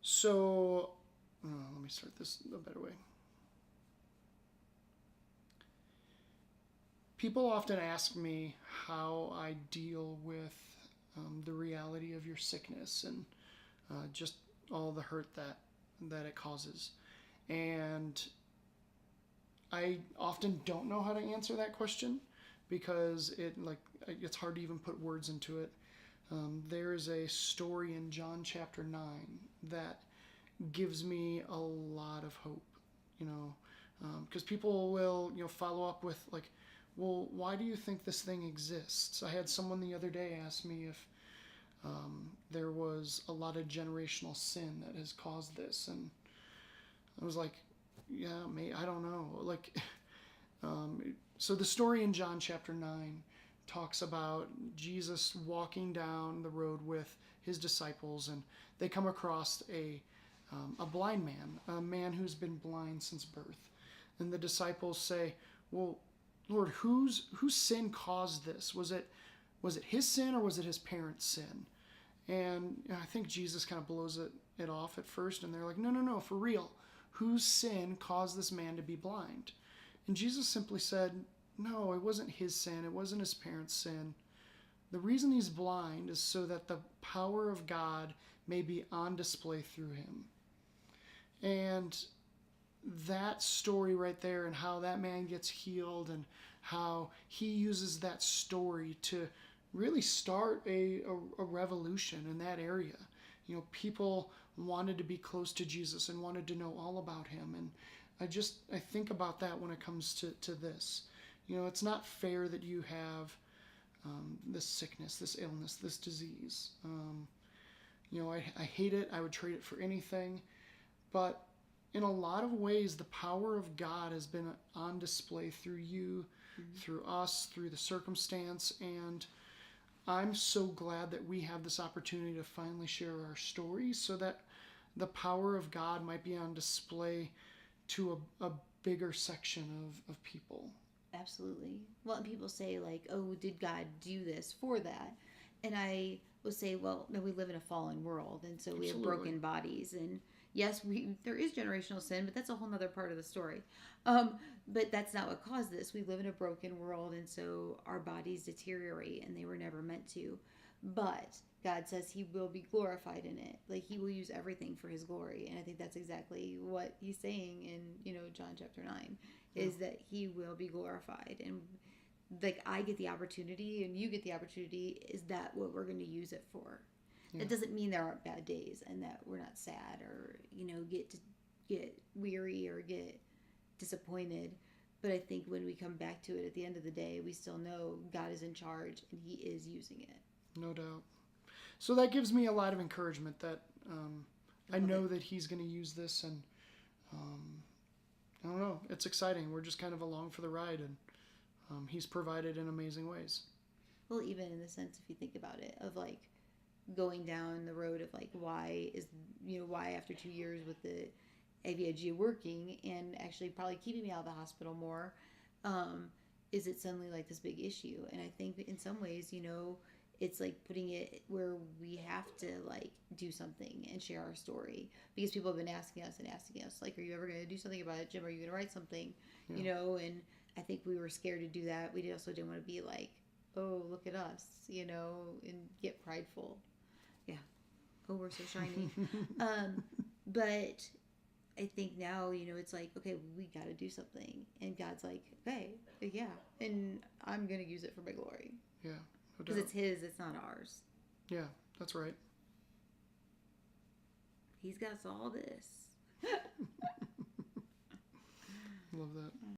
So, let me start this a better way. People often ask me how I deal with the reality of your sickness and just all the hurt that it causes. And I often don't know how to answer that question because it's hard to even put words into it. There is a story in John chapter 9 that gives me a lot of hope, because people will, follow up with, like, well, why do you think this thing exists? I had someone the other day ask me if there was a lot of generational sin that has caused this. And I was like, yeah, I don't know. So the story in John chapter 9 talks about Jesus walking down the road with his disciples, and they come across a blind man, a man who's been blind since birth. And the disciples say, well, Lord, whose sin caused this? Was it his sin or was it his parents' sin? And I think Jesus kind of blows it off at first, and they're like, no, for real. Whose sin caused this man to be blind? And Jesus simply said, no, it wasn't his sin. It wasn't his parents' sin. The reason he's blind is so that the power of God may be on display through him. And that story right there, and how that man gets healed, and how he uses that story to really start a revolution in that area. People wanted to be close to Jesus and wanted to know all about him. And I think about that when it comes to this. It's not fair that you have this sickness, this illness, this disease. I hate it. I would trade it for anything. But in a lot of ways, the power of God has been on display through you, through us, through the circumstance. And I'm so glad that we have this opportunity to finally share our stories so that the power of God might be on display to a bigger section of people. Absolutely. Well, and people say, like, oh, did God do this for that? And I will say, well, no, we live in a fallen world, and so we have broken bodies. And yes, there is generational sin, but that's a whole other part of the story. But that's not what caused this. We live in a broken world, and so our bodies deteriorate, and they were never meant to. But God says he will be glorified in it. Like, he will use everything for his glory. And I think that's exactly what he's saying in, John chapter 9, is that he will be glorified. And like, I get the opportunity and you get the opportunity. Is that what we're going to use it for? Yeah. It doesn't mean there aren't bad days and that we're not sad or, get weary or get disappointed. But I think when we come back to it at the end of the day, we still know God is in charge and he is using it. No doubt. So that gives me a lot of encouragement that I know that he's going to use this, and I don't know. It's exciting. We're just kind of along for the ride, and he's provided in amazing ways. Well, even in the sense, if you think about it, of like going down the road of like why after 2 years with the AVIG working and actually probably keeping me out of the hospital more, is it suddenly like this big issue? And I think in some ways, it's like putting it where we have to like do something and share our story, because people have been asking us, like, are you ever going to do something about it, Jim? Are you going to write something? Yeah. And I think we were scared to do that. We also didn't want to be like, oh, look at us, and get prideful. Yeah. Oh, we're so shiny. But I think now, it's like, okay, we got to do something. And God's like, okay, yeah. And I'm going to use it for my glory. Yeah. Because it's his, it's not ours. Yeah, that's right. He's got us all this. Love that.